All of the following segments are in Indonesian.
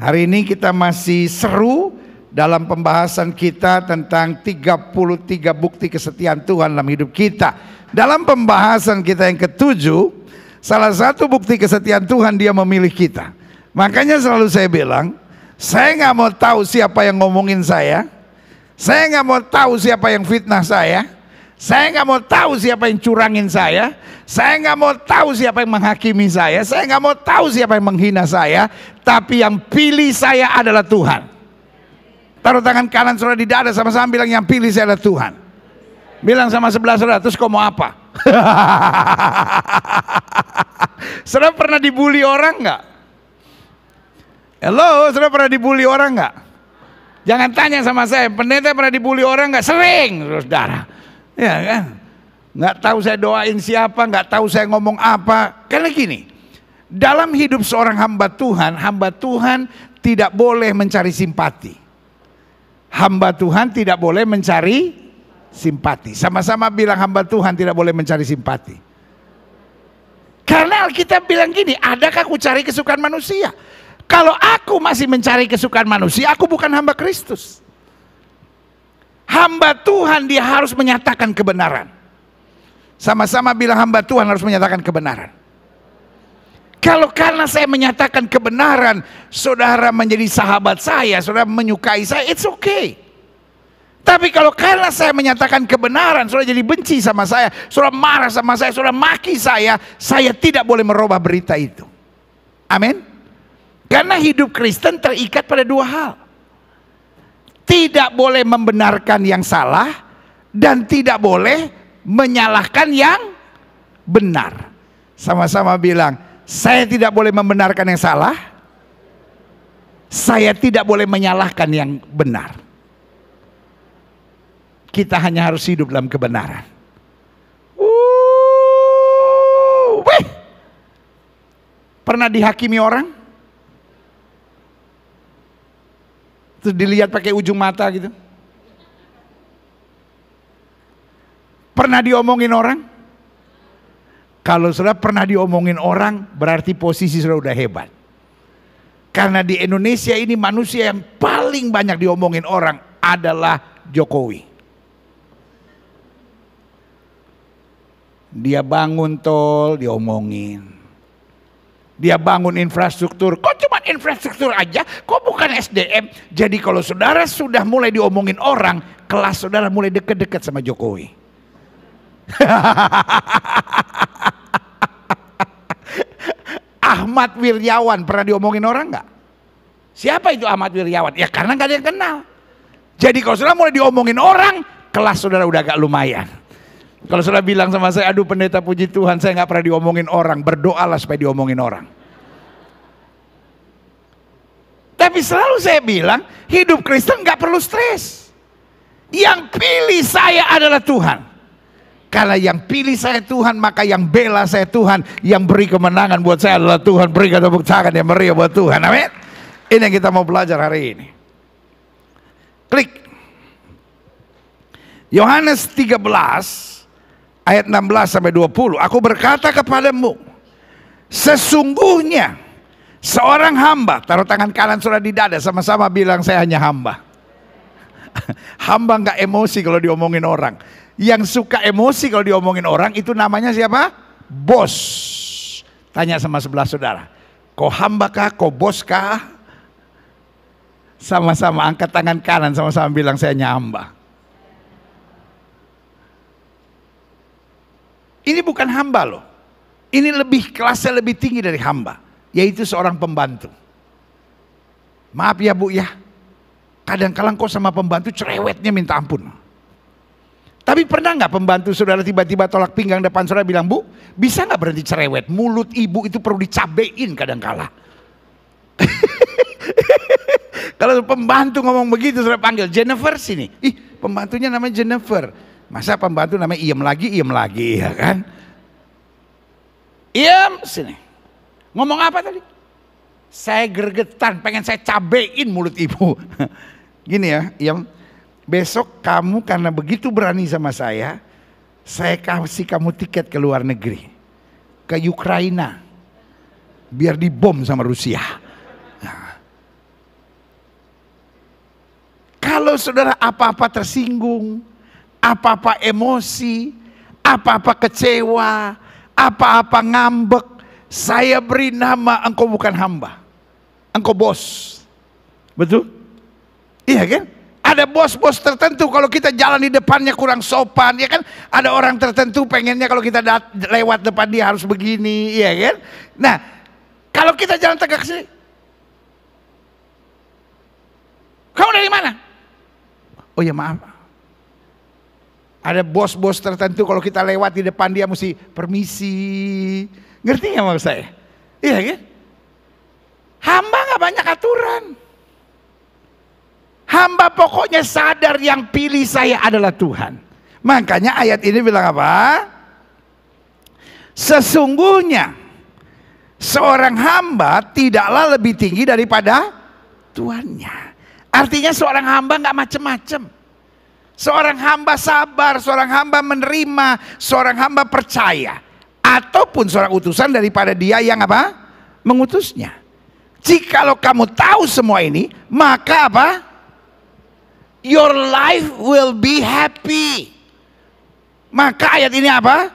Hari ini kita masih seru dalam pembahasan kita tentang 33 bukti kesetiaan Tuhan dalam hidup kita. Dalam pembahasan kita yang ketujuh, salah satu bukti kesetiaan Tuhan, Dia memilih kita. Makanya selalu saya bilang, saya nggak mau tahu siapa yang ngomongin saya nggak mau tahu siapa yang fitnah saya nggak mau tahu siapa yang curangin saya nggak mau tahu siapa yang menghakimi saya nggak mau tahu siapa yang menghina saya, tapi yang pilih saya adalah Tuhan. Taruh tangan kanan saudara di dada, sama-sama bilang, yang pilih saya adalah Tuhan. Bilang sama sebelah saudara, terus kau mau apa? Saudara pernah dibully orang nggak? Halo, saudara pernah dibully orang nggak? Jangan tanya sama saya, pendeta pernah dibully orang nggak? Sering, saudara. Ya kan? Nggak tahu saya doain siapa, nggak tahu saya ngomong apa. Karena gini, dalam hidup seorang hamba Tuhan tidak boleh mencari simpati. Hamba Tuhan tidak boleh mencari simpati. Sama-sama bilang, hamba Tuhan tidak boleh mencari simpati. Karena Alkitab bilang gini, adakah aku cari kesukaan manusia? Kalau aku masih mencari kesukaan manusia, aku bukan hamba Kristus. Hamba Tuhan dia harus menyatakan kebenaran. Sama-sama bilang, hamba Tuhan harus menyatakan kebenaran. Kalau karena saya menyatakan kebenaran, saudara menjadi sahabat saya, saudara menyukai saya, it's okay. Tapi kalau karena saya menyatakan kebenaran, saudara jadi benci sama saya, saudara marah sama saya, saudara maki saya tidak boleh merubah berita itu. Amin. Karena hidup Kristen terikat pada dua hal. Tidak boleh membenarkan yang salah dan tidak boleh menyalahkan yang benar. Sama-sama bilang, saya tidak boleh membenarkan yang salah, saya tidak boleh menyalahkan yang benar. Kita hanya harus hidup dalam kebenaran. Pernah dihakimi orang? Terus dilihat pakai ujung mata gitu? Pernah diomongin orang? Kalau saudara pernah diomongin orang, berarti posisi saudara udah hebat. Karena di Indonesia ini manusia yang paling banyak diomongin orang adalah Jokowi. Dia bangun tol, diomongin. Dia bangun infrastruktur, kok cuma infrastruktur aja, kok bukan SDM. Jadi kalau saudara sudah mulai diomongin orang, kelas saudara mulai deket-deket sama Jokowi. Ahmad Wiryawan pernah diomongin orang nggak? Siapa itu Ahmad Wiryawan? Ya karena nggak ada yang kenal. Jadi kalau saudara mulai diomongin orang, kelas saudara udah agak lumayan. Kalau saudara bilang sama saya, aduh pendeta puji Tuhan saya nggak pernah diomongin orang, berdoalah supaya diomongin orang. Tapi selalu saya bilang, hidup Kristen nggak perlu stres. Yang pilih saya adalah Tuhan. Karena yang pilih saya Tuhan, maka yang bela saya Tuhan, yang beri kemenangan buat saya adalah Tuhan. Berikan tepuk tangan yang meriah buat Tuhan. Amin. Ini yang kita mau belajar hari ini. Klik. Yohanes 13 ayat 16 sampai 20. Aku berkata kepadamu, sesungguhnya seorang hamba, taruh tangan kanan saudara di dada, sama-sama bilang, saya hanya hamba. Hamba nggak emosi kalau diomongin orang. Yang suka emosi kalau diomongin orang itu namanya siapa? Bos. Tanya sama sebelah saudara, kau hamba kah, kau bos kah? Sama-sama angkat tangan kanan, sama-sama bilang, saya hanya hamba. Ini bukan hamba loh. Ini lebih kelasnya lebih tinggi dari hamba, yaitu seorang pembantu. Maaf ya Bu ya, kadang-kadang kok sama pembantu cerewetnya minta ampun. Tapi pernah nggak pembantu saudara tiba-tiba tolak pinggang depan saudara bilang, Bu bisa nggak berhenti cerewet? Mulut ibu itu perlu dicabein kadang-kala. Kalau pembantu ngomong begitu saudara panggil, Jennifer sini. Ih, pembantunya namanya Jennifer. Masa pembantu namanya iem lagi ya kan? Iem sini. Ngomong apa tadi? Saya gergetan, pengen saya cabein mulut ibu. Gini ya, iem. Besok kamu karena begitu berani sama saya kasih kamu tiket ke luar negeri. Ke Ukraina. Biar dibom sama Rusia. Nah, Kalau saudara apa-apa tersinggung, apa-apa emosi, apa-apa kecewa, apa-apa ngambek, saya beri nama engkau bukan hamba, engkau bos. Betul? Iya kan? Ada bos-bos tertentu kalau kita jalan di depannya kurang sopan, ya kan? Ada orang tertentu pengennya kalau kita lewat depan dia harus begini, iya kan? Nah, kalau kita jalan tegak sini, kamu dari mana? Oh ya maaf. Ada bos-bos tertentu kalau kita lewat di depan dia mesti permisi. Ngerti nggak maksud saya? Iya kan? Hamba nggak banyak aturan. Hamba pokoknya sadar yang pilih saya adalah Tuhan. Makanya ayat ini bilang apa? Sesungguhnya seorang hamba tidaklah lebih tinggi daripada tuannya. Artinya seorang hamba nggak macem-macem. Seorang hamba sabar, seorang hamba menerima, seorang hamba percaya. Ataupun seorang utusan daripada dia yang apa? Mengutusnya. Jikalau kamu tahu semua ini, maka apa? Your life will be happy. Maka ayat ini apa?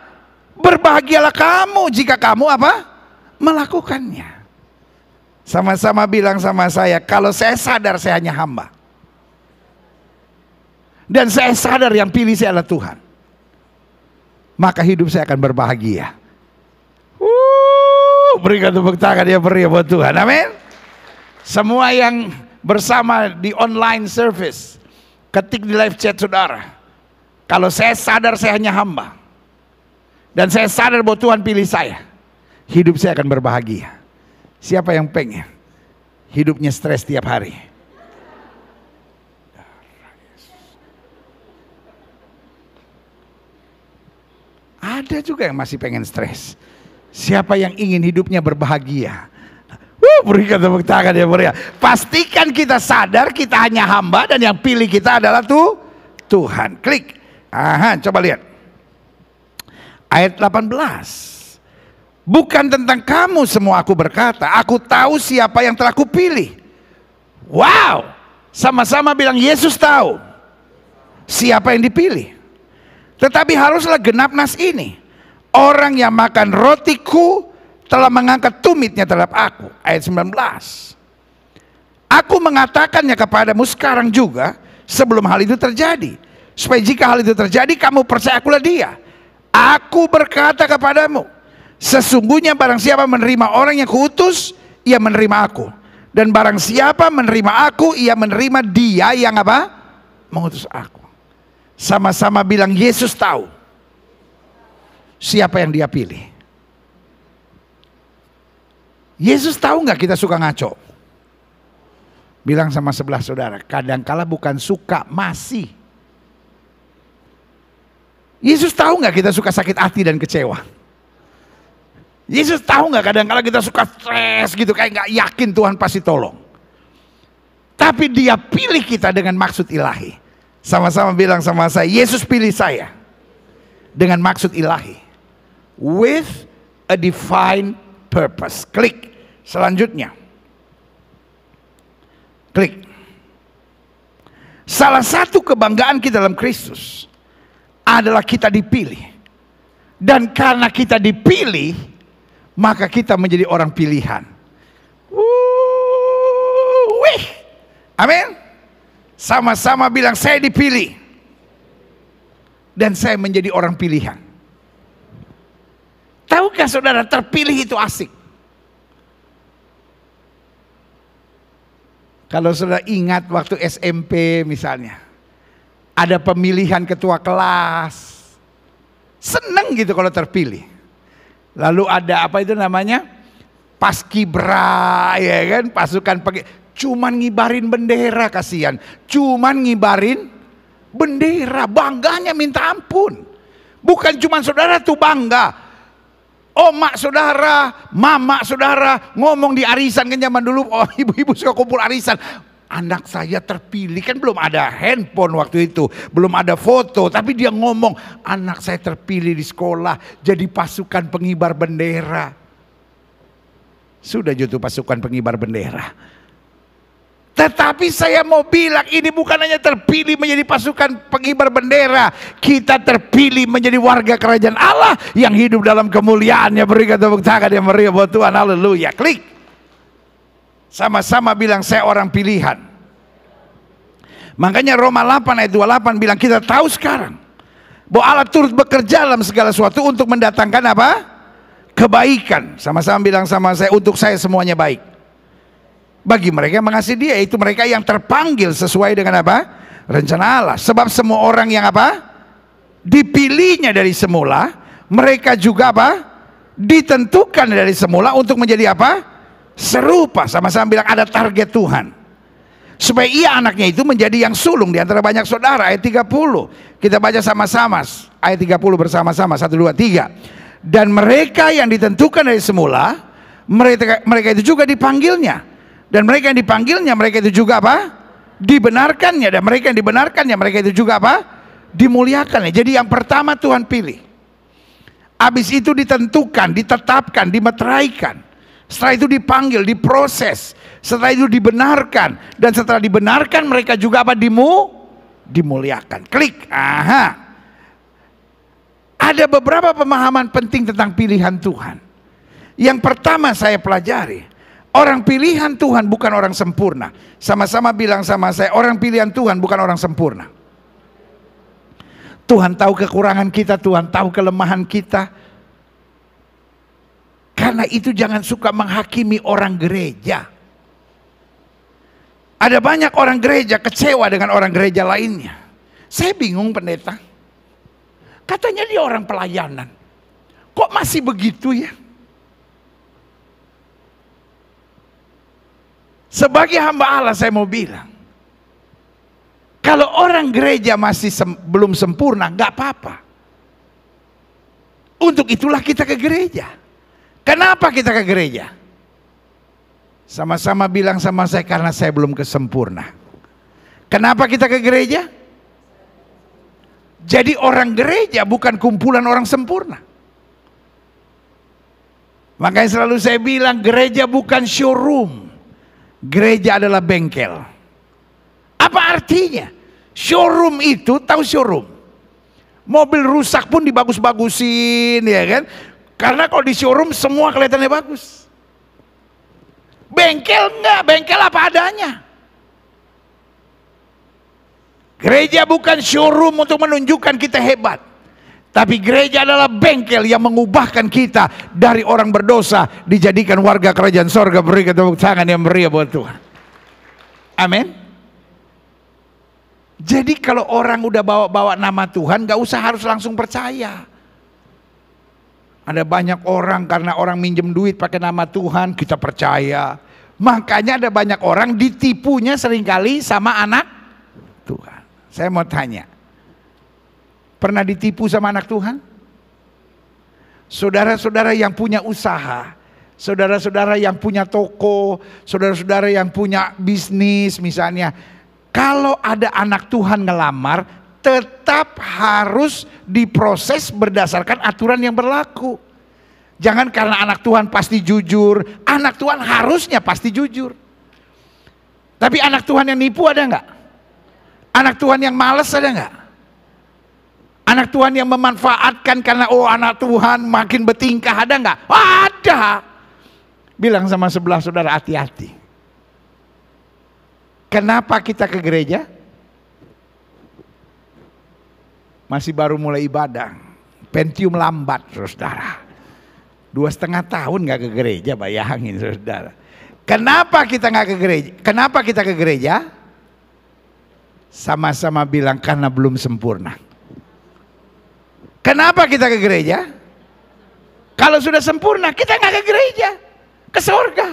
Berbahagialah kamu jika kamu apa? Melakukannya. Sama-sama bilang sama saya, kalau saya sadar saya hanya hamba. Dan saya sadar yang pilih saya adalah Tuhan. Maka hidup saya akan berbahagia. Berikan tepuk tangan ya beri buat Tuhan. Amin. Semua yang bersama di online service, ketik di live chat saudara. Kalau saya sadar saya hanya hamba. Dan saya sadar bahwa Tuhan pilih saya. Hidup saya akan berbahagia. Siapa yang pengen hidupnya stres tiap hari? Ada juga yang masih pengen stres. Siapa yang ingin hidupnya berbahagia? Berikan tepuk tangan ya beri. Pastikan kita sadar kita hanya hamba dan yang pilih kita adalah Tuhan. Klik. Aha, coba lihat. Ayat 18. Bukan tentang kamu semua aku berkata, aku tahu siapa yang telah kupilih. Wow, sama-sama bilang Yesus tahu siapa yang dipilih. Tetapi haruslah genap nas ini. Orang yang makan rotiku telah mengangkat tumitnya terhadap aku. Ayat 19. Aku mengatakannya kepadamu sekarang juga sebelum hal itu terjadi. Supaya jika hal itu terjadi kamu percaya akulah dia. Aku berkata kepadamu, sesungguhnya barang siapa menerima orang yang kuutus, ia menerima aku. Dan barang siapa menerima aku, ia menerima dia yang apa? Mengutus aku. Sama-sama bilang Yesus tahu siapa yang dia pilih. Yesus tahu nggak kita suka ngaco? Bilang sama sebelah saudara, kadangkala bukan suka, masih. Yesus tahu nggak kita suka sakit hati dan kecewa? Yesus tahu nggak kadang-kadang kita suka stres gitu, kayak nggak yakin Tuhan pasti tolong. Tapi dia pilih kita dengan maksud ilahi. Sama-sama bilang sama saya, Yesus pilih saya dengan maksud ilahi. With a divine purpose. Klik. Selanjutnya. Klik. Salah satu kebanggaan kita dalam Kristus adalah kita dipilih. Dan karena kita dipilih, maka kita menjadi orang pilihan. Wih. Amin. Sama-sama bilang saya dipilih. Dan saya menjadi orang pilihan. Tahukah saudara, terpilih itu asik. Kalau saudara ingat waktu SMP misalnya, ada pemilihan ketua kelas, seneng gitu kalau terpilih. Lalu ada apa itu namanya, paskibra, ya kan, pasukan pakai, cuman ngibarin bendera, kasihan, cuman ngibarin bendera, bangganya minta ampun. Bukan cuman saudara tuh bangga, omak saudara, mama saudara ngomong di arisan kan zaman dulu, oh ibu-ibu suka kumpul arisan. Anak saya terpilih, kan belum ada handphone waktu itu, belum ada foto, tapi dia ngomong anak saya terpilih di sekolah jadi pasukan pengibar bendera. Sudah jatuh pasukan pengibar bendera. Tetapi saya mau bilang, ini bukan hanya terpilih menjadi pasukan pengibar bendera. Kita terpilih menjadi warga kerajaan Allah yang hidup dalam kemuliaannya. Berikan tepuk tangan yang meriah buat Tuhan. Haleluya. Klik. Sama-sama bilang, saya orang pilihan. Makanya Roma 8 ayat 28 bilang, kita tahu sekarang bahwa Allah turut bekerja dalam segala sesuatu untuk mendatangkan apa? Kebaikan. Sama-sama bilang sama saya, untuk saya semuanya baik. Bagi mereka yang mengasihi Dia, yaitu mereka yang terpanggil sesuai dengan apa? Rencana Allah. Sebab semua orang yang apa? Dipilihnya dari semula, mereka juga apa? Ditentukan dari semula untuk menjadi apa? Serupa. Sama-sama bilang, ada target Tuhan. Supaya ia anaknya itu menjadi yang sulung di antara banyak saudara. Ayat 30. Kita baca sama-sama. Ayat 30 bersama-sama. 1, 2, 3. Dan mereka yang ditentukan dari semula, mereka itu juga dipanggilnya. Dan mereka yang dipanggilnya, mereka itu juga apa? Dibenarkannya. Dan mereka yang dibenarkannya, mereka itu juga apa? Dimuliakannya. Jadi yang pertama Tuhan pilih. Habis itu ditentukan, ditetapkan, dimeteraikan. Setelah itu dipanggil, diproses. Setelah itu dibenarkan. Dan setelah dibenarkan, mereka juga apa? Dimuliakan. Klik. Aha. Ada beberapa pemahaman penting tentang pilihan Tuhan. Yang pertama saya pelajari, orang pilihan Tuhan bukan orang sempurna. Sama-sama bilang sama saya, orang pilihan Tuhan bukan orang sempurna. Tuhan tahu kekurangan kita, Tuhan tahu kelemahan kita. Karena itu jangan suka menghakimi orang gereja. Ada banyak orang gereja kecewa dengan orang gereja lainnya. Saya bingung pendeta. Katanya dia orang pelayanan. Kok masih begitu ya? Sebagai hamba Allah saya mau bilang, kalau orang gereja masih belum sempurna, nggak apa-apa. Untuk itulah kita ke gereja. Kenapa kita ke gereja? Sama-sama bilang sama saya, karena saya belum kesempurna. Kenapa kita ke gereja? Jadi orang gereja bukan kumpulan orang sempurna. Makanya selalu saya bilang, gereja bukan showroom. Gereja adalah bengkel. Apa artinya? Showroom itu, tahu showroom? Mobil rusak pun dibagus-bagusin, ya kan? Karena kalau di showroom semua kelihatannya bagus. Bengkel enggak, bengkel apa adanya. Gereja bukan showroom untuk menunjukkan kita hebat. Tapi gereja adalah bengkel yang mengubahkan kita dari orang berdosa dijadikan warga kerajaan sorga. Berikan tepuk tangan yang meriah buat Tuhan. Amin. Jadi kalau orang udah bawa nama Tuhan, gak usah harus langsung percaya. Ada banyak orang karena orang minjem duit pakai nama Tuhan, kita percaya. Makanya ada banyak orang ditipunya seringkali sama anak Tuhan. Saya mau tanya, pernah ditipu sama anak Tuhan? Saudara-saudara yang punya usaha, saudara-saudara yang punya toko, saudara-saudara yang punya bisnis misalnya, kalau ada anak Tuhan ngelamar, tetap harus diproses berdasarkan aturan yang berlaku. Jangan karena anak Tuhan pasti jujur, anak Tuhan harusnya pasti jujur. Tapi anak Tuhan yang nipu ada nggak? Anak Tuhan yang malas ada nggak? Anak Tuhan yang memanfaatkan karena anak Tuhan makin bertingkah ada nggak? Ada. Bilang sama sebelah saudara, hati-hati. Kenapa kita ke gereja? Masih baru mulai ibadah. Pentium lambat saudara. 2,5 tahun nggak ke gereja, bayangin saudara. Kenapa kita nggak ke gereja? Kenapa kita ke gereja? Sama-sama bilang, karena belum sempurna. Kenapa kita ke gereja? Kalau sudah sempurna, kita nggak ke gereja, ke surga.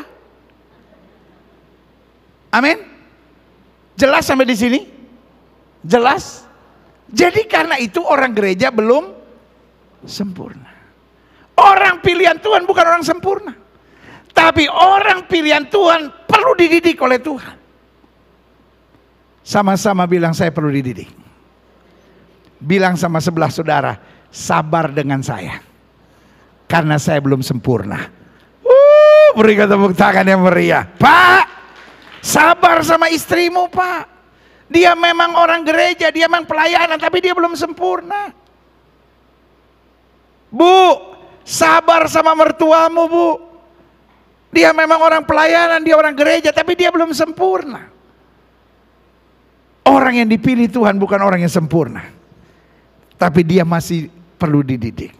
Amin. Jelas sampai di sini? Jelas? Jadi karena itu orang gereja belum sempurna. Orang pilihan Tuhan bukan orang sempurna. Tapi orang pilihan Tuhan perlu dididik oleh Tuhan. Sama-sama bilang, saya perlu dididik. Bilang sama sebelah saudara, sabar dengan saya. Karena saya belum sempurna. Berikan tepuk tangan yang meriah. Pak, Sabar sama istrimu, Pak. Dia memang orang gereja, dia memang pelayanan, tapi dia belum sempurna. Bu, sabar sama mertuamu, Bu. Dia memang orang pelayanan, dia orang gereja, tapi dia belum sempurna. Orang yang dipilih Tuhan bukan orang yang sempurna, tapi dia masih perlu dididik.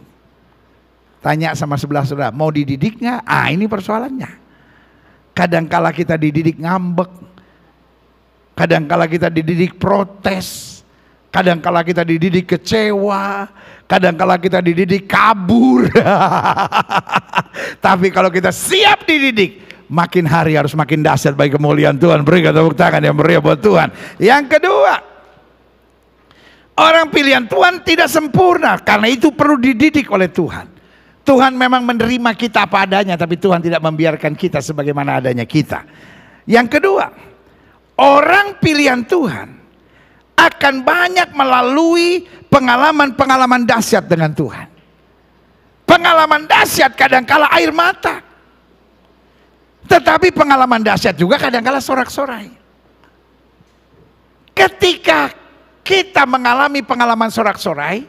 Tanya sama sebelah saudara, mau dididik nggak? Ini persoalannya. Kadangkala kita dididik ngambek, kadangkala kita dididik protes, kadangkala kita dididik kecewa, kadangkala kita dididik kabur. Tapi kalau kita siap dididik, makin hari harus makin dahsyat bagi kemuliaan Tuhan. Berikan tepuk tangan yang meriah buat Tuhan. Yang kedua, orang pilihan Tuhan tidak sempurna, karena itu perlu dididik oleh Tuhan. Tuhan memang menerima kita apa adanya, tapi Tuhan tidak membiarkan kita sebagaimana adanya kita. Yang kedua, orang pilihan Tuhan akan banyak melalui pengalaman-pengalaman dahsyat dengan Tuhan. Pengalaman dahsyat kadangkala air mata, tetapi pengalaman dahsyat juga kadangkala sorak-sorai. Ketika kita mengalami pengalaman sorak-sorai,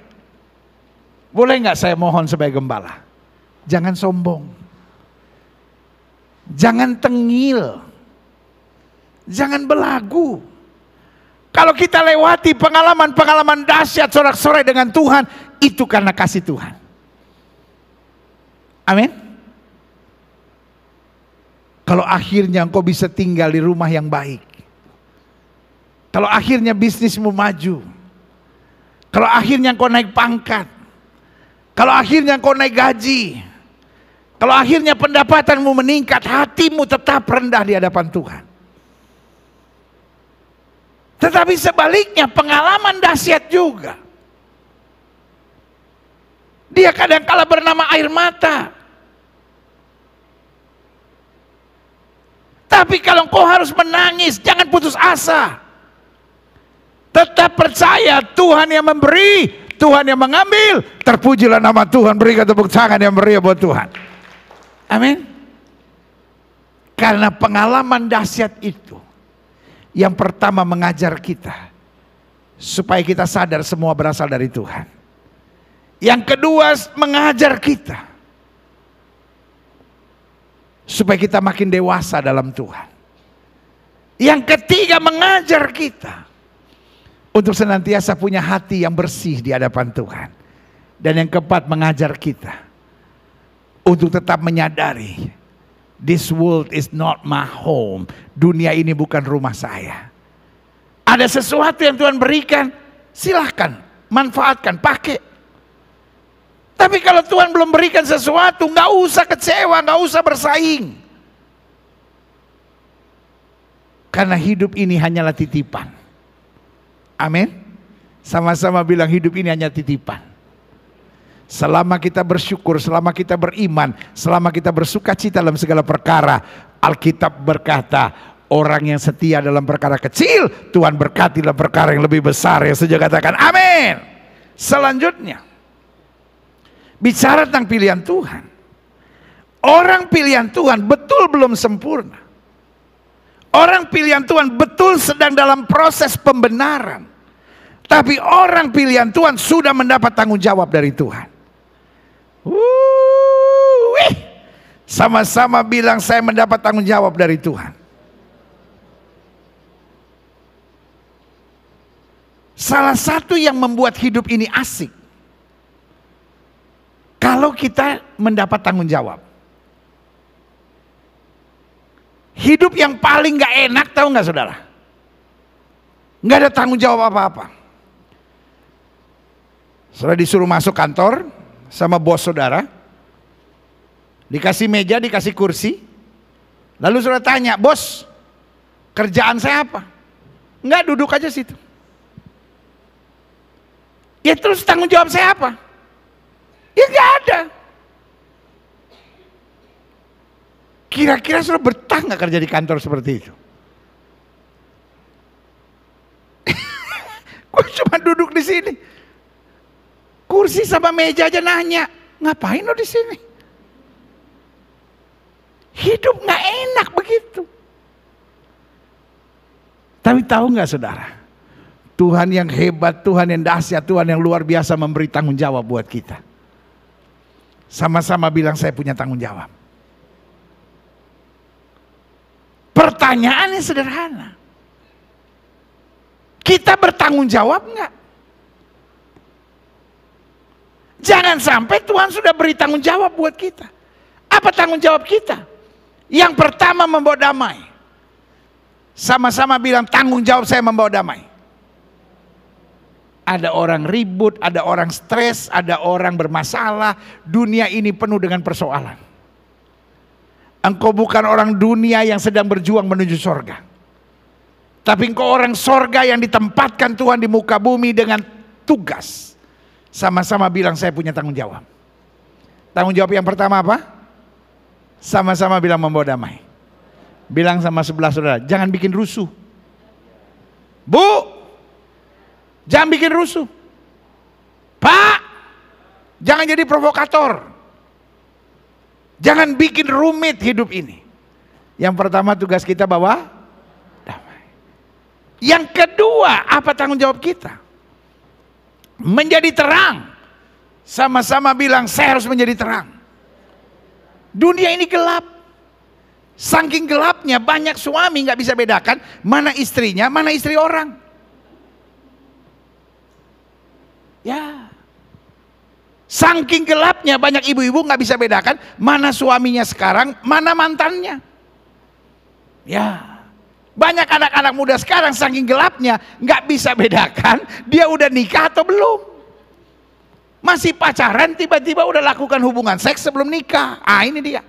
boleh nggak saya mohon sebagai gembala, jangan sombong, jangan tengil, jangan belagu. Kalau kita lewati pengalaman-pengalaman dahsyat sorak-sorai dengan Tuhan, itu karena kasih Tuhan. Amin. Kalau akhirnya engkau bisa tinggal di rumah yang baik, kalau akhirnya bisnismu maju, kalau akhirnya engkau naik pangkat, kalau akhirnya engkau naik gaji, kalau akhirnya pendapatanmu meningkat, hatimu tetap rendah di hadapan Tuhan. Tetapi sebaliknya pengalaman dahsyat juga, dia kadangkala bernama air mata. Tapi kalau engkau harus menangis, jangan putus asa. Tetap percaya Tuhan yang memberi, Tuhan yang mengambil. Terpujilah nama Tuhan. Berikan tepuk tangan yang meriah buat Tuhan. Amin. Karena pengalaman dahsyat itu, yang pertama mengajar kita supaya kita sadar semua berasal dari Tuhan. Yang kedua mengajar kita supaya kita makin dewasa dalam Tuhan. Yang ketiga mengajar kita untuk senantiasa punya hati yang bersih di hadapan Tuhan. Dan yang keempat mengajar kita untuk tetap menyadari, this world is not my home. Dunia ini bukan rumah saya. Ada sesuatu yang Tuhan berikan, silahkan manfaatkan, pakai. Tapi kalau Tuhan belum berikan sesuatu, nggak usah kecewa, nggak usah bersaing. Karena hidup ini hanyalah titipan. Amin. Sama-sama bilang hidup ini hanya titipan. Selama kita bersyukur, selama kita beriman, selama kita bersuka cita dalam segala perkara, Alkitab berkata, orang yang setia dalam perkara kecil, Tuhan berkati dalam perkara yang lebih besar. Yang setuju katakan amin. Selanjutnya, bicara tentang pilihan Tuhan. Orang pilihan Tuhan betul belum sempurna. Orang pilihan Tuhan betul sedang dalam proses pembenaran. Tapi orang pilihan Tuhan sudah mendapat tanggung jawab dari Tuhan. Sama-sama bilang saya mendapat tanggung jawab dari Tuhan. Salah satu yang membuat hidup ini asik, kalau kita mendapat tanggung jawab. Hidup yang paling gak enak, tahu gak saudara? Gak ada tanggung jawab apa-apa. Saudara disuruh masuk kantor sama bos saudara, dikasih meja, dikasih kursi, lalu saudara tanya, bos, kerjaan saya apa? Enggak, duduk aja situ. Ya terus tanggung jawab saya apa? Ya nggak ada. Kira-kira sudah betah nggak kerja di kantor seperti itu? Gue cuma duduk di sini, kursi sama meja aja nanya, ngapain lo di sini? Hidup nggak enak begitu. Tapi tahu nggak saudara, Tuhan yang hebat, Tuhan yang dahsyat, Tuhan yang luar biasa memberi tanggung jawab buat kita. Sama-sama bilang saya punya tanggung jawab. Pertanyaannya sederhana. Kita bertanggung jawab nggak? Jangan sampai Tuhan sudah beri tanggung jawab buat kita. Apa tanggung jawab kita? Yang pertama membawa damai. Sama-sama bilang tanggung jawab saya membawa damai. Ada orang ribut, ada orang stres, ada orang bermasalah. Dunia ini penuh dengan persoalan. Engkau bukan orang dunia yang sedang berjuang menuju sorga. Tapi engkau orang sorga yang ditempatkan Tuhan di muka bumi dengan tugas. Sama-sama bilang saya punya tanggung jawab. Tanggung jawab yang pertama apa? Sama-sama bilang membawa damai. Bilang sama sebelah saudara, jangan bikin rusuh. Bu, jangan bikin rusuh. Pak, jangan jadi provokator. Jangan bikin rumit hidup ini. Yang pertama tugas kita bawa damai. Yang kedua, apa tanggung jawab kita? Menjadi terang. Sama-sama bilang saya harus menjadi terang. Dunia ini gelap. Saking gelapnya banyak suami gak bisa bedakan mana istrinya, mana istri orang. Ya. Saking gelapnya banyak ibu-ibu gak bisa bedakan mana suaminya sekarang, mana mantannya. Ya. Banyak anak-anak muda sekarang saking gelapnya gak bisa bedakan dia udah nikah atau belum. Masih pacaran tiba-tiba udah lakukan hubungan seks sebelum nikah. Ah, ini dia.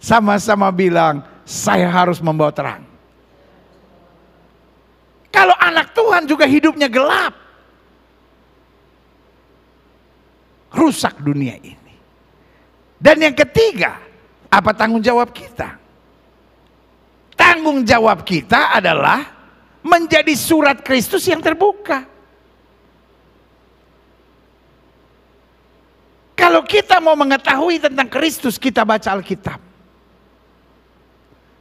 Sama-sama bilang saya harus membawa terang. Kalau anak Tuhan juga hidupnya gelap, rusak dunia ini. Dan yang ketiga, apa tanggung jawab kita? Tanggung jawab kita adalah menjadi surat Kristus yang terbuka. Kalau kita mau mengetahui tentang Kristus, kita baca Alkitab.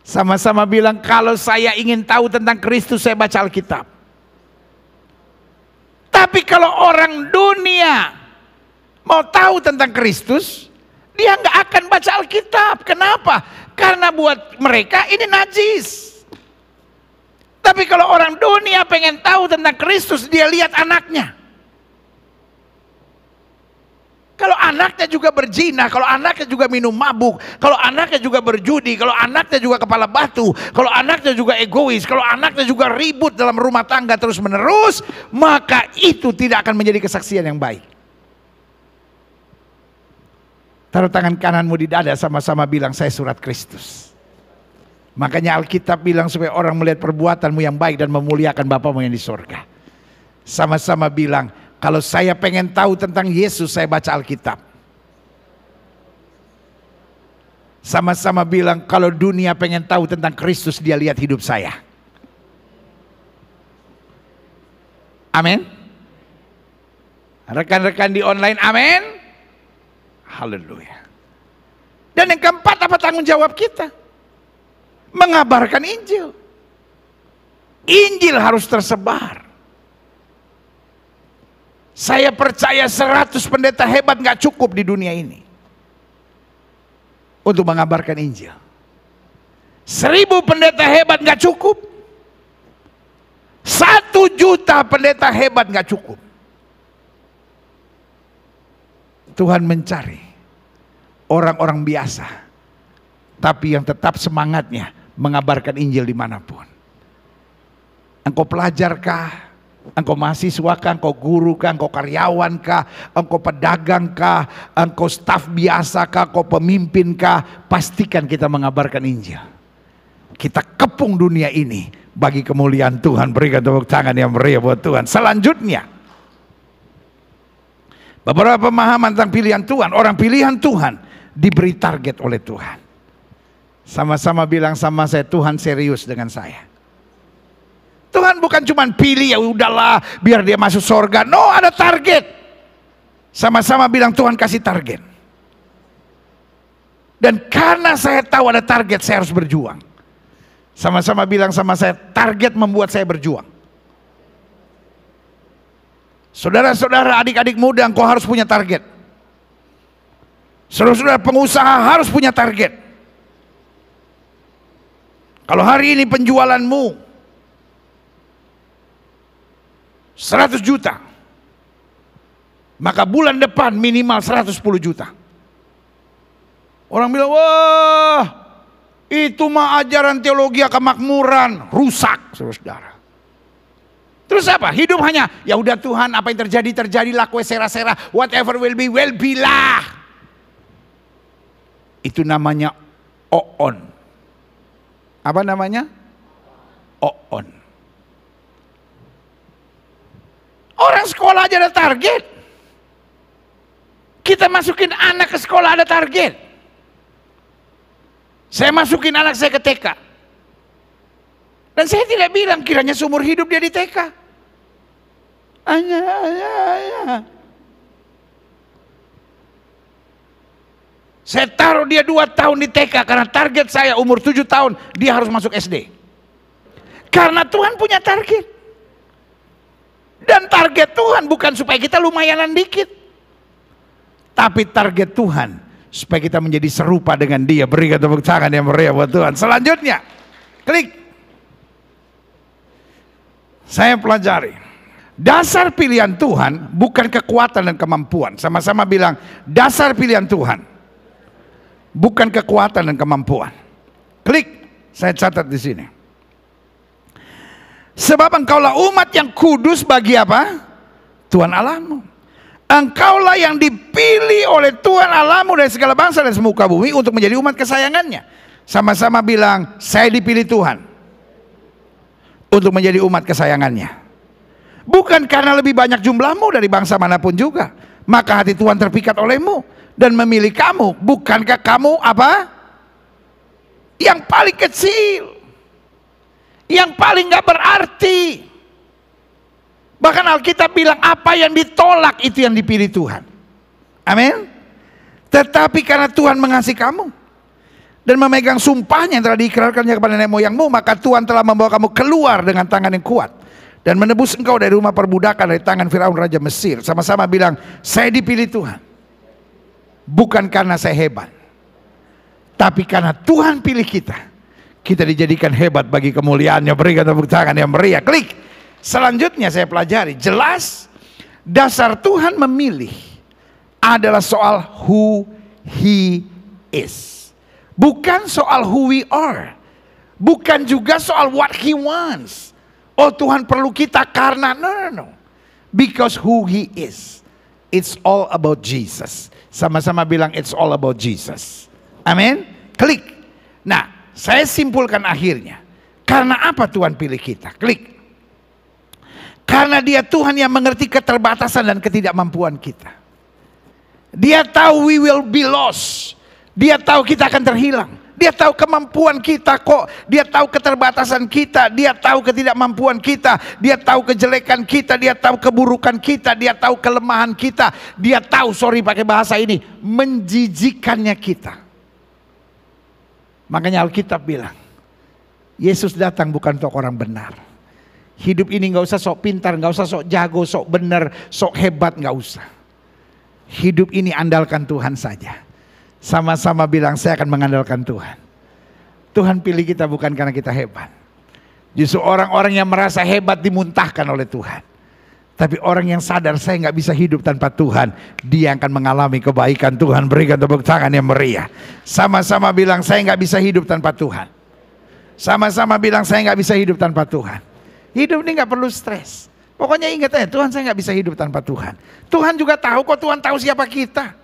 Sama-sama bilang, kalau saya ingin tahu tentang Kristus, saya baca Alkitab. Tapi kalau orang dunia mau tahu tentang Kristus, dia nggak akan baca Alkitab. Kenapa? Karena buat mereka ini najis. Tapi kalau orang dunia pengen tahu tentang Kristus, dia lihat anaknya. Kalau anaknya juga berzina, kalau anaknya juga minum mabuk, kalau anaknya juga berjudi, kalau anaknya juga kepala batu, kalau anaknya juga egois, kalau anaknya juga ribut dalam rumah tangga terus menerus, maka itu tidak akan menjadi kesaksian yang baik. Taruh tangan kananmu di dada, sama-sama bilang saya surat Kristus. Makanya Alkitab bilang supaya orang melihat perbuatanmu yang baik dan memuliakan Bapamu yang di sorga. Sama-sama bilang, kalau saya pengen tahu tentang Yesus, saya baca Alkitab. Sama-sama bilang, kalau dunia pengen tahu tentang Kristus, dia lihat hidup saya. Amin. Rekan-rekan di online, amin. Haleluya. Dan yang keempat, apa tanggung jawab kita? Mengabarkan Injil. Injil harus tersebar. Saya percaya 100 pendeta hebat gak cukup di dunia ini untuk mengabarkan Injil. 1000 pendeta hebat gak cukup. 1 juta pendeta hebat gak cukup. Tuhan mencari orang-orang biasa, tapi yang tetap semangatnya mengabarkan Injil dimanapun. Engkau pelajarkah? Engkau mahasiswa kah, engkau guru kah, engkau karyawan kah, engkau pedagang kah, engkau staf biasa kah, engkau pemimpin kah, pastikan kita mengabarkan Injil. Kita kepung dunia ini bagi kemuliaan Tuhan. Berikan tepuk tangan yang meriah buat Tuhan. Selanjutnya, beberapa pemahaman tentang pilihan Tuhan. Orang pilihan Tuhan diberi target oleh Tuhan. Sama-sama bilang sama saya, Tuhan serius dengan saya. Tuhan bukan cuma pilih ya udahlah biar dia masuk surga. No, ada target. Sama-sama bilang Tuhan kasih target. Dan karena saya tahu ada target, saya harus berjuang. Sama-sama bilang sama saya, target membuat saya berjuang. Saudara-saudara, adik-adik muda, engkau harus punya target. Saudara-saudara pengusaha harus punya target. Kalau hari ini penjualanmu 100 juta, maka bulan depan minimal 110 juta. Orang bilang, wah, itu mah ajaran teologi kemakmuran, rusak, saudara-saudara. Terus apa? Hidup hanya, ya udah Tuhan, apa yang terjadi terjadilah, kue sera-sera, whatever will be lah. Itu namanya oon. Apa namanya? Oon. Orang sekolah aja ada target. Kita masukin anak ke sekolah ada target. Saya masukin anak saya ke TK. Dan saya tidak bilang kiranya seumur hidup dia di TK. Saya taruh dia 2 tahun di TK karena target saya umur 7 tahun dia harus masuk SD. Karena Tuhan punya target. Dan target Tuhan bukan supaya kita lumayanan dikit. Tapi target Tuhan supaya kita menjadi serupa dengan dia. Berikan tepuk tangan yang meriah buat Tuhan. Selanjutnya, klik. Saya pelajari. Dasar pilihan Tuhan bukan kekuatan dan kemampuan. Sama-sama bilang, dasar pilihan Tuhan bukan kekuatan dan kemampuan. Klik, saya catat di sini. Sebab engkaulah umat yang kudus bagi apa? Tuhan Allahmu. Engkaulah yang dipilih oleh Tuhan Allahmu dari segala bangsa dan semuka bumi untuk menjadi umat kesayangannya. Sama-sama bilang, saya dipilih Tuhan untuk menjadi umat kesayangannya. Bukan karena lebih banyak jumlahmu dari bangsa manapun juga, maka hati Tuhan terpikat olehmu dan memilih kamu. Bukankah kamu apa? Yang paling kecil, yang paling gak berarti. Bahkan Alkitab bilang apa yang ditolak itu yang dipilih Tuhan. Amin. Tetapi karena Tuhan mengasihi kamu dan memegang sumpahnya yang telah diikrarkannya kepada nenek moyangmu, maka Tuhan telah membawa kamu keluar dengan tangan yang kuat dan menebus engkau dari rumah perbudakan, dari tangan Firaun Raja Mesir. Sama-sama bilang, saya dipilih Tuhan. Bukan karena saya hebat, tapi karena Tuhan pilih kita. Kita dijadikan hebat bagi kemuliaannya. Berikan tepuk tangan yang meriah. Klik. Selanjutnya saya pelajari. Jelas, dasar Tuhan memilih adalah soal who He is. Bukan soal who we are. Bukan juga soal what He wants. Oh Tuhan perlu kita karena no. Because who He is. It's all about Jesus. Sama-sama bilang it's all about Jesus. Amin. Klik. Nah, saya simpulkan akhirnya. Karena apa Tuhan pilih kita? Klik. Karena Dia Tuhan yang mengerti keterbatasan dan ketidakmampuan kita. Dia tahu we will be lost. Dia tahu kita akan terhilang. Dia tahu kemampuan kita kok. Dia tahu keterbatasan kita. Dia tahu ketidakmampuan kita. Dia tahu kejelekan kita. Dia tahu keburukan kita. Dia tahu kelemahan kita. Dia tahu, pakai bahasa ini, menjijikannya kita. Makanya Alkitab bilang, Yesus datang bukan untuk orang benar. Hidup ini gak usah sok pintar, gak usah sok jago, sok benar, sok hebat, gak usah. Hidup ini andalkan Tuhan saja. Sama-sama bilang, saya akan mengandalkan Tuhan. Tuhan pilih kita bukan karena kita hebat. Justru orang-orang yang merasa hebat dimuntahkan oleh Tuhan. Tapi orang yang sadar saya nggak bisa hidup tanpa Tuhan, dia akan mengalami kebaikan Tuhan. Berikan tepuk tangan yang meriah. Sama-sama bilang, saya nggak bisa hidup tanpa Tuhan. Sama-sama bilang, saya nggak bisa hidup tanpa Tuhan. Hidup ini nggak perlu stres. Pokoknya ingat aja, Tuhan, saya nggak bisa hidup tanpa Tuhan. Tuhan juga tahu kok, Tuhan tahu siapa kita.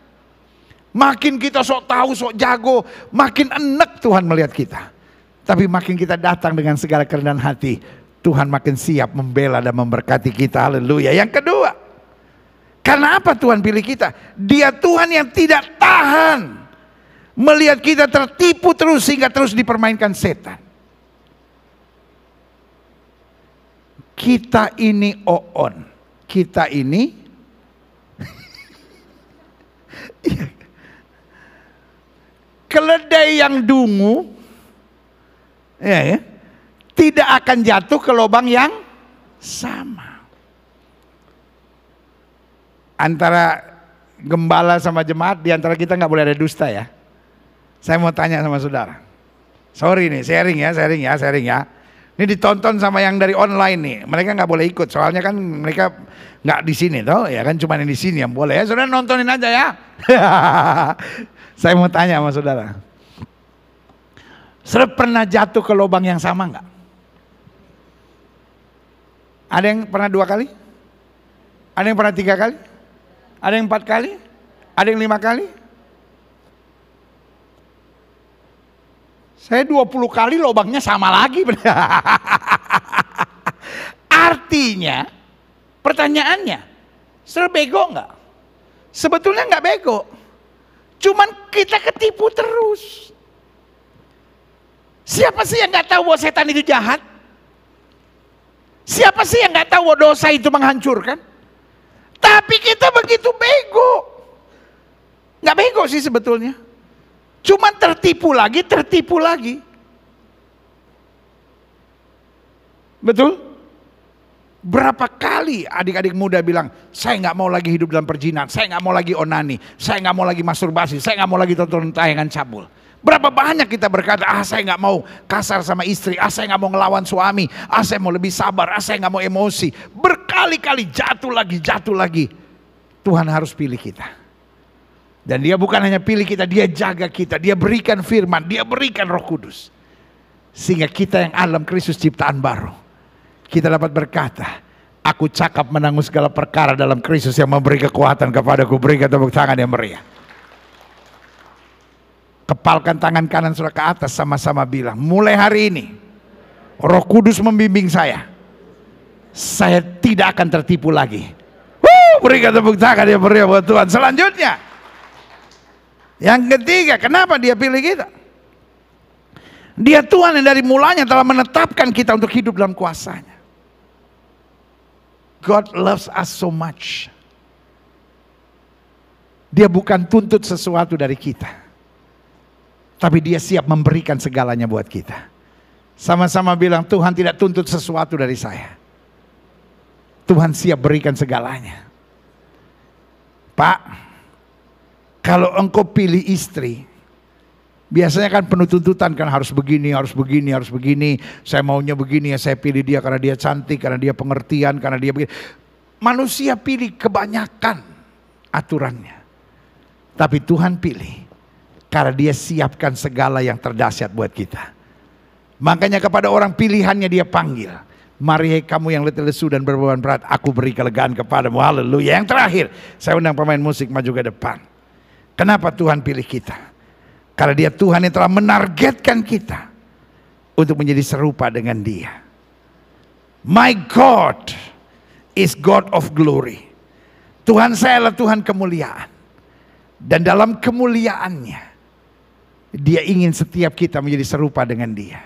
Makin kita sok tahu, sok jago, makin enak Tuhan melihat kita. Tapi makin kita datang dengan segala kerendahan hati, Tuhan makin siap membela dan memberkati kita. Haleluya. Yang kedua, karena apa Tuhan pilih kita? Dia Tuhan yang tidak tahan melihat kita tertipu terus sehingga terus dipermainkan setan. Kita ini oon, kita ini keledai yang dungu, ya, akan jatuh ke lubang yang sama. Antara gembala sama jemaat, di antara kita nggak boleh ada dusta ya. Saya mau tanya sama saudara. Sorry nih, sharing ya. Ini ditonton sama yang dari online nih. Mereka nggak boleh ikut, soalnya kan mereka nggak di sini toh, ya kan, cuma yang di sini yang boleh ya. Saudara nontonin aja ya. Saya mau tanya sama saudara. Saudara pernah jatuh ke lubang yang sama nggak? Ada yang pernah 2 kali? Ada yang pernah 3 kali? Ada yang 4 kali? Ada yang 5 kali? Saya 20 kali lubangnya sama lagi. Artinya, pertanyaannya, saudara bego nggak? Sebetulnya nggak bego, cuman kita ketipu terus. Siapa sih yang nggak tahu bahwa setan itu jahat? Siapa sih yang nggak tahu bahwa dosa itu menghancurkan? Tapi kita begitu bego. Nggak bego sih sebetulnya, cuman tertipu lagi. Betul? Berapa kali adik-adik muda bilang, saya nggak mau lagi hidup dalam perzinahan, saya nggak mau lagi onani, saya nggak mau lagi masturbasi, saya nggak mau lagi tonton tayangan cabul. Berapa banyak kita berkata, saya nggak mau kasar sama istri, saya nggak mau ngelawan suami, saya mau lebih sabar, saya nggak mau emosi. Berkali-kali jatuh lagi. Tuhan harus pilih kita. Dan dia bukan hanya pilih kita, dia jaga kita, dia berikan firman, dia berikan Roh Kudus. Sehingga kita yang dalam Kristus ciptaan baru, kita dapat berkata, aku cakap menanggung segala perkara dalam Kristus yang memberi kekuatan kepadaku. Berikan tepuk tangan yang meriah. Kepalkan tangan kanan saudara ke atas, sama-sama bilang, mulai hari ini Roh Kudus membimbing saya tidak akan tertipu lagi. Berikan tepuk tangan yang meriah buat Tuhan. Selanjutnya, yang ketiga, kenapa dia pilih kita? Dia Tuhan yang dari mulanya telah menetapkan kita untuk hidup dalam kuasanya. God loves us so much. Dia bukan tuntut sesuatu dari kita, tapi dia siap memberikan segalanya buat kita. Sama-sama bilang, Tuhan tidak tuntut sesuatu dari saya. Tuhan siap berikan segalanya. Pak, kalau engkau pilih istri, biasanya kan penuh tuntutan kan, harus begini. Saya maunya begini ya, saya pilih dia karena dia cantik, karena dia pengertian, karena dia begini. Manusia pilih kebanyakan aturannya. Tapi Tuhan pilih karena dia siapkan segala yang terdahsyat buat kita. Makanya kepada orang pilihannya dia panggil, mari hai kamu yang letih lesu dan berbeban berat, aku beri kelegaan kepadamu. Haleluya. Yang terakhir, saya undang pemain musik maju ke depan. Kenapa Tuhan pilih kita? Karena dia Tuhan yang telah menargetkan kita untuk menjadi serupa dengan dia. My God is God of glory. Tuhan saya adalah Tuhan kemuliaan. Dan dalam kemuliaannya, dia ingin setiap kita menjadi serupa dengan dia.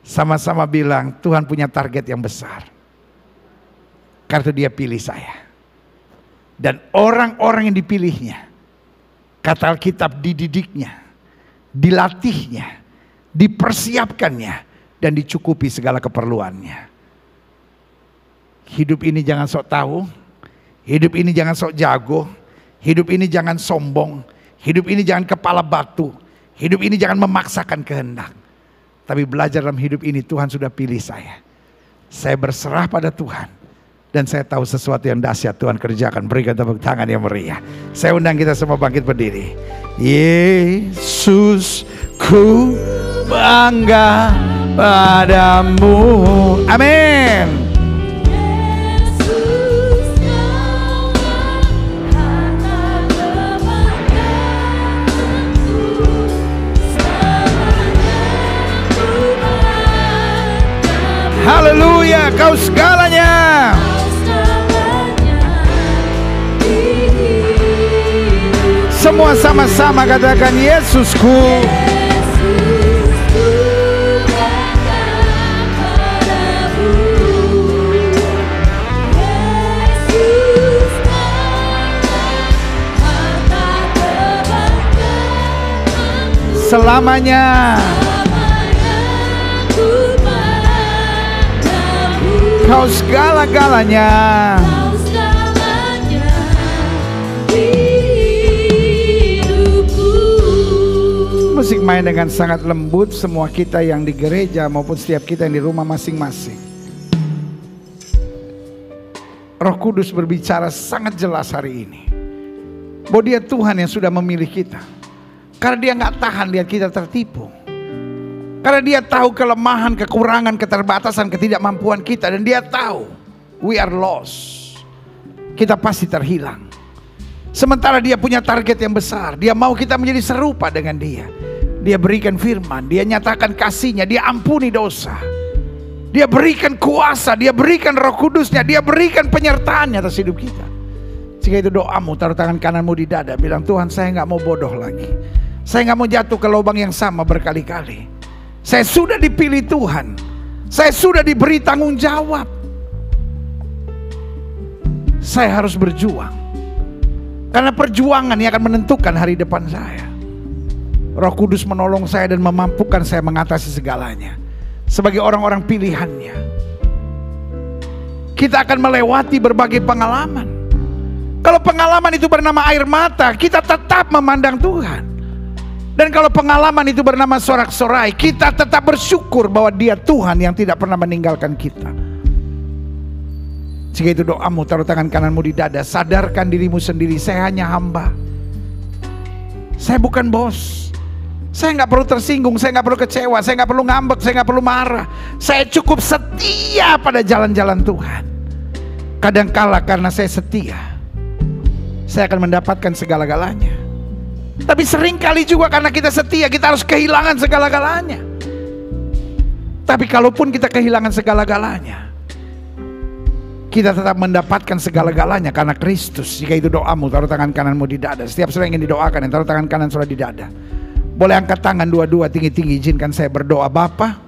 Sama-sama bilang, Tuhan punya target yang besar. Karena dia pilih saya. Dan orang-orang yang dipilihnya, kata Alkitab, dididiknya, dilatihnya, dipersiapkannya, dan dicukupi segala keperluannya. Hidup ini jangan sok tahu, hidup ini jangan sok jago, hidup ini jangan sombong, hidup ini jangan kepala batu, hidup ini jangan memaksakan kehendak. Tapi belajar dalam hidup ini, Tuhan sudah pilih saya. Saya berserah pada Tuhan. Dan saya tahu sesuatu yang dahsyat Tuhan kerjakan. Berikan tepuk tangan yang meriah. Saya undang kita semua bangkit berdiri. Yesus, ku bangga padamu. Amin. Haleluya, kau segalanya. Semua sama-sama katakan, Yesusku. Selamanya. Engkau segala-galanya. Musik main dengan sangat lembut, semua kita yang di gereja maupun setiap kita yang di rumah masing-masing. Roh Kudus berbicara sangat jelas hari ini bahwa Dia Tuhan yang sudah memilih kita. Karena Dia gak tahan lihat kita tertipu. Karena Dia tahu kelemahan, kekurangan, keterbatasan, ketidakmampuan kita. Dan Dia tahu we are lost. Kita pasti terhilang. Sementara Dia punya target yang besar. Dia mau kita menjadi serupa dengan Dia. Dia berikan firman, Dia nyatakan kasih-Nya, Dia ampuni dosa. Dia berikan kuasa, Dia berikan Roh Kudus-Nya, Dia berikan penyertaan-Nya atas hidup kita. Jika itu doamu, taruh tangan kananmu di dada, bilang, Tuhan, saya gak mau bodoh lagi. Saya gak mau jatuh ke lubang yang sama berkali-kali. Saya sudah dipilih Tuhan. Saya sudah diberi tanggung jawab. Saya harus berjuang. Karena perjuangan yang akan menentukan hari depan saya. Roh Kudus menolong saya dan memampukan saya mengatasi segalanya. Sebagai orang-orang pilihannya. Kita akan melewati berbagai pengalaman. Kalau pengalaman itu bernama air mata, kita tetap memandang Tuhan. Dan kalau pengalaman itu bernama sorak-sorai, kita tetap bersyukur bahwa Dia Tuhan yang tidak pernah meninggalkan kita. Jika itu doamu, taruh tangan kananmu di dada. Sadarkan dirimu sendiri, saya hanya hamba. Saya bukan bos. Saya nggak perlu tersinggung, saya nggak perlu kecewa, saya nggak perlu ngambek, saya nggak perlu marah. Saya cukup setia pada jalan-jalan Tuhan. Kadangkala karena saya setia, saya akan mendapatkan segala-galanya. Tapi seringkali juga karena kita setia, kita harus kehilangan segala-galanya. Tapi kalaupun kita kehilangan segala-galanya, kita tetap mendapatkan segala-galanya karena Kristus. Jika itu doamu, taruh tangan kananmu di dada. Setiap saudara yang ingin didoakan, yang taruh tangan kanan saudara di dada. Boleh angkat tangan dua-dua tinggi-tinggi, izinkan saya berdoa. Bapa,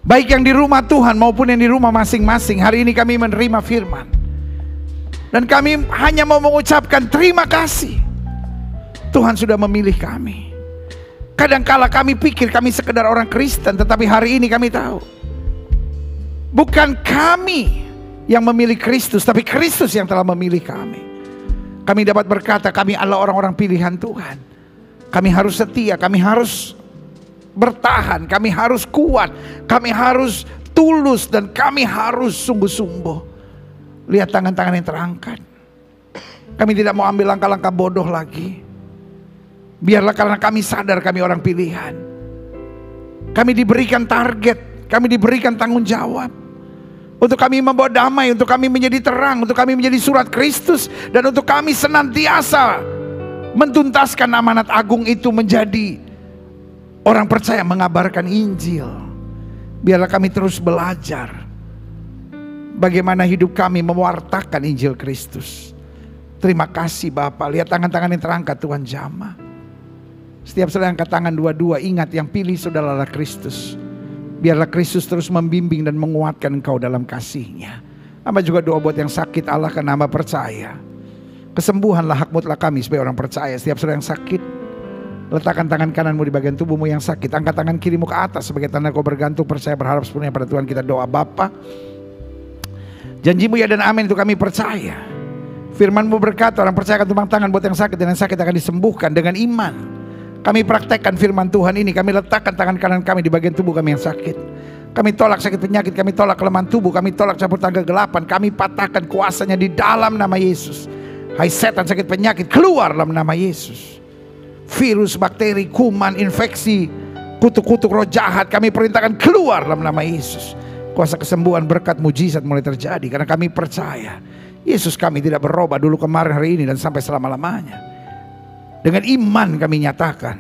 baik yang di rumah Tuhan maupun yang di rumah masing-masing, hari ini kami menerima firman. Dan kami hanya mau mengucapkan terima kasih. Tuhan sudah memilih kami. Kadangkala kami pikir kami sekedar orang Kristen, tetapi hari ini kami tahu bukan kami yang memilih Kristus, tapi Kristus yang telah memilih kami. Kami dapat berkata kami adalah orang-orang pilihan Tuhan. Kami harus setia, kami harus bertahan, kami harus kuat, kami harus tulus, dan kami harus sungguh-sungguh. Lihat tangan-tangan yang terangkat. Kami tidak mau ambil langkah-langkah bodoh lagi. Biarlah karena kami sadar kami orang pilihan. Kami diberikan target, kami diberikan tanggung jawab. Untuk kami membawa damai, untuk kami menjadi terang, untuk kami menjadi surat Kristus. Dan untuk kami senantiasa mentuntaskan amanat agung itu menjadi orang percaya mengabarkan Injil. Biarlah kami terus belajar bagaimana hidup kami mewartakan Injil Kristus. Terima kasih Bapak. Lihat tangan-tangan yang terangkat, Tuhan jamah. Setiap saudara angkat tangan dua-dua, ingat yang pilih saudaralah Kristus. Biarlah Kristus terus membimbing dan menguatkan engkau dalam kasih-Nya. Hamba juga doa buat yang sakit, Allah, karena hamba percaya kesembuhanlah hak mutlak kami sebagai orang percaya. Setiap saudara yang sakit, letakkan tangan kananmu di bagian tubuhmu yang sakit. Angkat tangan kirimu ke atas sebagai tanda kau bergantung, percaya, berharap sepenuhnya pada Tuhan. Kita doa. Bapa, janji-Mu ya dan amin itu kami percaya. Firman-Mu berkata orang percaya akan tumpang tangan buat yang sakit, dan yang sakit akan disembuhkan. Dengan iman kami praktekkan firman Tuhan ini. Kami letakkan tangan kanan kami di bagian tubuh kami yang sakit. Kami tolak sakit penyakit, kami tolak kelemahan tubuh, kami tolak campur tangan kegelapan. Kami patahkan kuasanya di dalam nama Yesus. Hai setan sakit penyakit, keluar dalam nama Yesus. Virus, bakteri, kuman, infeksi, kutuk-kutuk roh jahat, kami perintahkan keluar dalam nama Yesus. Kuasa kesembuhan, berkat, mujizat mulai terjadi. Karena kami percaya Yesus kami tidak berubah dulu, kemarin, hari ini, dan sampai selama-lamanya. Dengan iman kami nyatakan,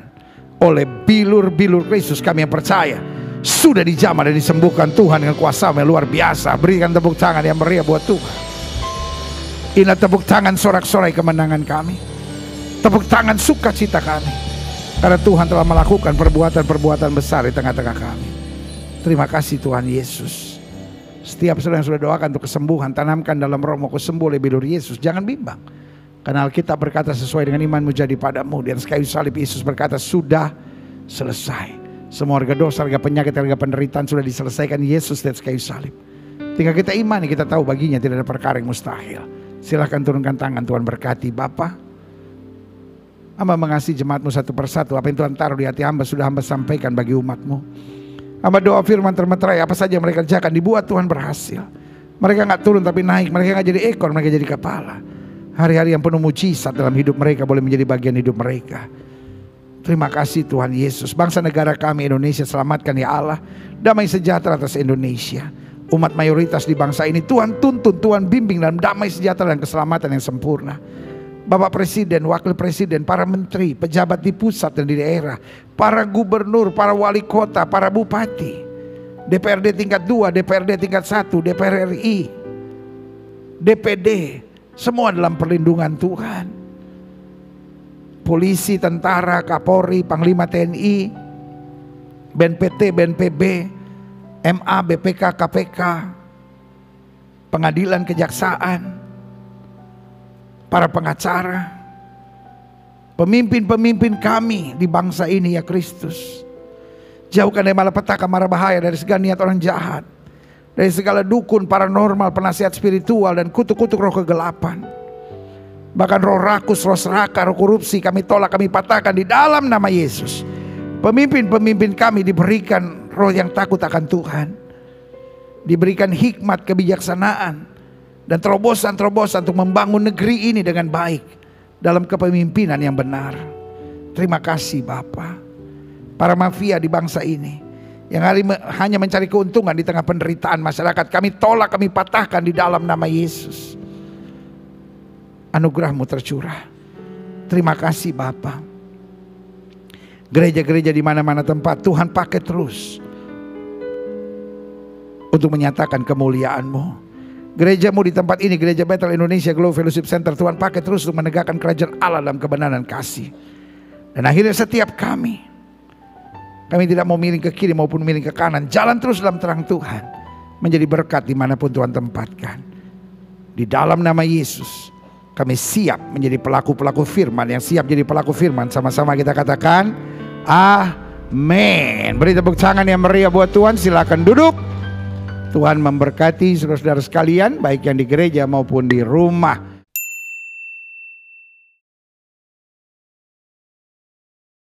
oleh bilur-bilur Kristus kami yang percaya sudah dijamah dan disembuhkan Tuhan dengan kuasa yang luar biasa. Berikan tepuk tangan yang meriah buat Tuhan. Inilah tepuk tangan sorak-sorai kemenangan kami. Tepuk tangan sukacita kami. Karena Tuhan telah melakukan perbuatan-perbuatan besar di tengah-tengah kami. Terima kasih Tuhan Yesus. Setiap saudara yang sudah doakan untuk kesembuhan, tanamkan dalam rohmu, kau sembuh oleh bilur Yesus. Jangan bimbang. Karena Alkitab berkata sesuai dengan imanmu jadi padamu. Dan sekali salib Yesus berkata sudah selesai. Semua harga dosa, harga penyakit, harga penderitaan sudah diselesaikan Yesus di atas kayu salib. Tinggal kita imani, kita tahu baginya tidak ada perkara yang mustahil. Silahkan turunkan tangan, Tuhan berkati. Bapa, hamba mengasihi jemaat-Mu satu persatu. Apa yang Tuhan taruh di hati hamba sudah hamba sampaikan bagi umat-Mu. Hamba doa firman termeterai, apa saja yang mereka kerjakan dibuat Tuhan berhasil. Mereka gak turun tapi naik, mereka gak jadi ekor, mereka jadi kepala. Hari-hari yang penuh mujizat dalam hidup mereka boleh menjadi bagian hidup mereka. Terima kasih Tuhan Yesus. Bangsa negara kami Indonesia selamatkan ya Allah. Damai sejahtera atas Indonesia. Umat mayoritas di bangsa ini Tuhan tuntun, Tuhan bimbing dalam damai sejahtera dan keselamatan yang sempurna. Bapak Presiden, Wakil Presiden, para menteri, pejabat di pusat dan di daerah, para gubernur, para wali kota, para bupati, DPRD tingkat 2, DPRD tingkat 1, DPR RI, DPD, semua dalam perlindungan Tuhan. Polisi, tentara, Kapolri, Panglima TNI, BNPT, BNPB, MA, BPK, KPK, pengadilan, kejaksaan, para pengacara, pemimpin-pemimpin kami di bangsa ini ya Kristus. Jauhkan dari malapetaka, mara bahaya, dari segala niat orang jahat, dari segala dukun, paranormal, penasihat spiritual, dan kutuk-kutuk roh kegelapan. Bahkan roh rakus, roh serakah, roh korupsi kami tolak, kami patahkan di dalam nama Yesus. Pemimpin-pemimpin kami diberikan roh yang takut akan Tuhan, diberikan hikmat, kebijaksanaan, dan terobosan-terobosan untuk membangun negeri ini dengan baik dalam kepemimpinan yang benar. Terima kasih Bapa. Para mafia di bangsa ini yang hanya mencari keuntungan di tengah penderitaan masyarakat, kami tolak, kami patahkan di dalam nama Yesus. Anugerah-Mu tercurah. Terima kasih Bapa. Gereja-gereja di mana-mana tempat Tuhan pakai terus untuk menyatakan kemuliaan-Mu. Gereja-Mu di tempat ini, Gereja Bethel Indonesia Glow Fellowship Center, Tuhan pakai terus untuk menegakkan kerajaan Allah dalam kebenaran dan kasih. Dan akhirnya setiap kami tidak mau miring ke kiri maupun miring ke kanan, jalan terus dalam terang Tuhan, menjadi berkat dimanapun Tuhan tempatkan. Di dalam nama Yesus kami siap menjadi pelaku-pelaku firman, yang siap jadi pelaku firman. Sama-sama kita katakan amin. Beri tepuk tangan yang meriah buat Tuhan. Silakan duduk. Tuhan memberkati saudara-saudara sekalian, baik yang di gereja maupun di rumah.